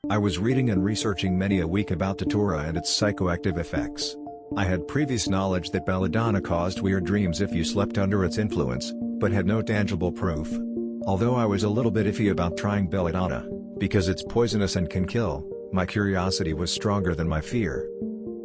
I was reading and researching many a week about Datura and its psychoactive effects. I had previous knowledge that Belladonna caused weird dreams if you slept under its influence, but had no tangible proof. Although I was a little bit iffy about trying Belladonna, because it's poisonous and can kill, my curiosity was stronger than my fear.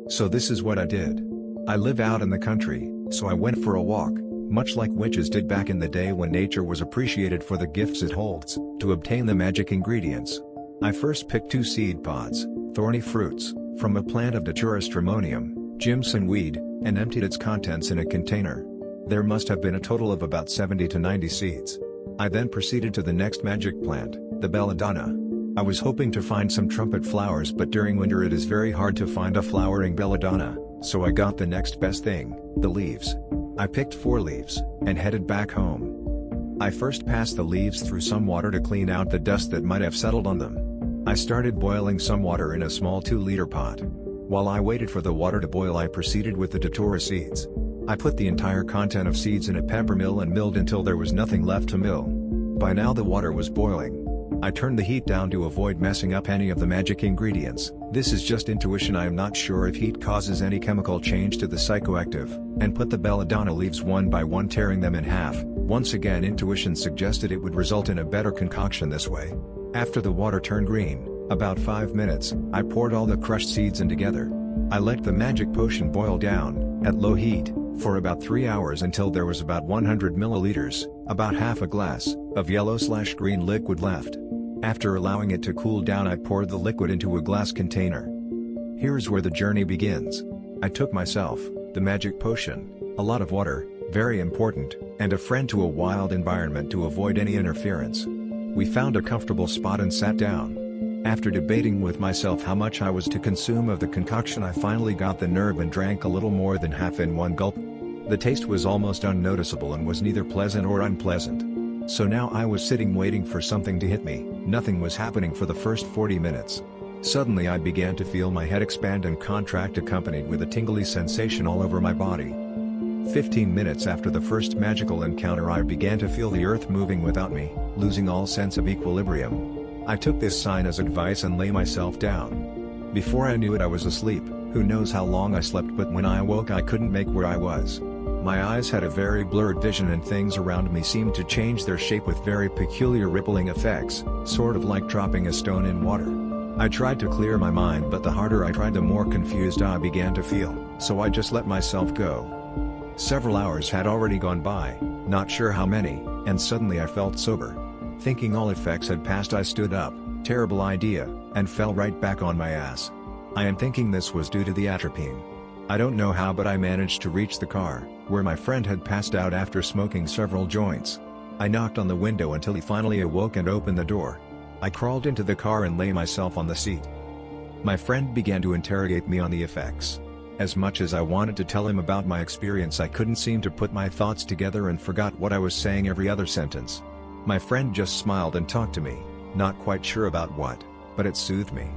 So this is what I did. I live out in the country, so I went for a walk, much like witches did back in the day when nature was appreciated for the gifts it holds, to obtain the magic ingredients. I first picked 2 seed pods, thorny fruits, from a plant of Datura Stramonium, Jimson weed, and emptied its contents in a container. There must have been a total of about 70 to 90 seeds. I then proceeded to the next magic plant, the Belladonna. I was hoping to find some trumpet flowers, but during winter it is very hard to find a flowering Belladonna, so I got the next best thing, the leaves. I picked 4 leaves, and headed back home. I first passed the leaves through some water to clean out the dust that might have settled on them. I started boiling some water in a small 2-liter pot. While I waited for the water to boil, I proceeded with the Datura seeds. I put the entire content of seeds in a pepper mill and milled until there was nothing left to mill. By now the water was boiling. I turned the heat down to avoid messing up any of the magic ingredients. This is just intuition, I am not sure if heat causes any chemical change to the psychoactive, and put the Belladonna leaves one by one, tearing them in half. Once again, intuition suggested it would result in a better concoction this way. After the water turned green, about 5 minutes, I poured all the crushed seeds in together. I let the magic potion boil down, at low heat, for about 3 hours until there was about 100 milliliters, about half a glass, of yellow/green liquid left. After allowing it to cool down, I poured the liquid into a glass container. Here's where the journey begins. I took myself, the magic potion, a lot of water, very important, and a friend to a wild environment to avoid any interference. We found a comfortable spot and sat down. After debating with myself how much I was to consume of the concoction, I finally got the nerve and drank a little more than half in one gulp. The taste was almost unnoticeable and was neither pleasant or unpleasant. So now I was sitting waiting for something to hit me. Nothing was happening for the first 40 minutes. Suddenly I began to feel my head expand and contract, accompanied with a tingly sensation all over my body. 15 minutes after the first magical encounter, I began to feel the earth moving without me, losing all sense of equilibrium. I took this sign as advice and lay myself down. Before I knew it, I was asleep. Who knows how long I slept, but when I awoke I couldn't make where I was. My eyes had a very blurred vision and things around me seemed to change their shape with very peculiar rippling effects, sort of like dropping a stone in water. I tried to clear my mind, but the harder I tried the more confused I began to feel, so I just let myself go. Several hours had already gone by, not sure how many, and suddenly I felt sober. Thinking all effects had passed, I stood up, terrible idea, and fell right back on my ass. I am thinking this was due to the atropine. I don't know how, but I managed to reach the car, where my friend had passed out after smoking several joints. I knocked on the window until he finally awoke and opened the door. I crawled into the car and lay myself on the seat. My friend began to interrogate me on the effects. As much as I wanted to tell him about my experience, I couldn't seem to put my thoughts together and forgot what I was saying every other sentence. My friend just smiled and talked to me, not quite sure about what, but it soothed me.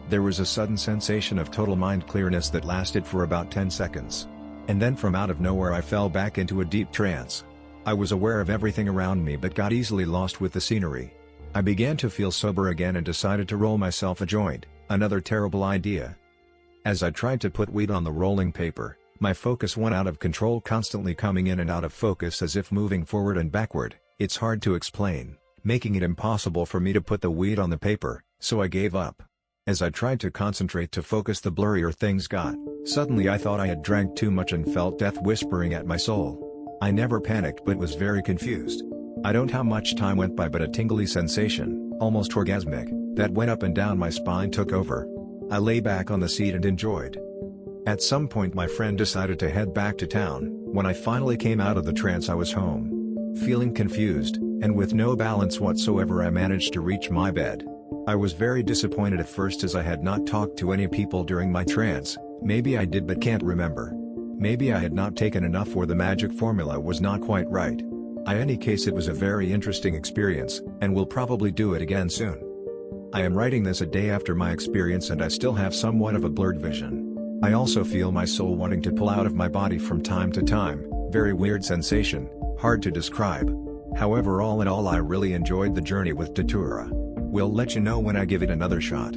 There was a sudden sensation of total mind clearness that lasted for about 10 seconds. And then from out of nowhere I fell back into a deep trance. I was aware of everything around me but got easily lost with the scenery. I began to feel sober again and decided to roll myself a joint, another terrible idea. As I tried to put weed on the rolling paper, my focus went out of control, constantly coming in and out of focus as if moving forward and backward. It's hard to explain, making it impossible for me to put the weed on the paper, so I gave up. As I tried to concentrate to focus, the blurrier things got. Suddenly I thought I had drank too much and felt death whispering at my soul. I never panicked but was very confused. I don't know how much time went by, but a tingly sensation, almost orgasmic, that went up and down my spine took over. I lay back on the seat and enjoyed. At some point my friend decided to head back to town. When I finally came out of the trance, I was home. Feeling confused, and with no balance whatsoever, I managed to reach my bed. I was very disappointed at first, as I had not talked to any people during my trance. Maybe I did but can't remember. Maybe I had not taken enough, or the magic formula was not quite right. In any case, it was a very interesting experience, and will probably do it again soon. I am writing this a day after my experience and I still have somewhat of a blurred vision. I also feel my soul wanting to pull out of my body from time to time, very weird sensation, hard to describe. However, all in all, I really enjoyed the journey with Datura. Will let you know when I give it another shot.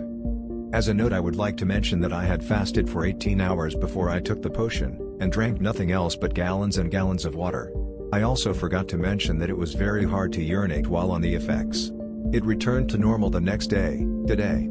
As a note, I would like to mention that I had fasted for 18 hours before I took the potion, and drank nothing else but gallons and gallons of water. I also forgot to mention that it was very hard to urinate while on the effects. It returned to normal the next day, today.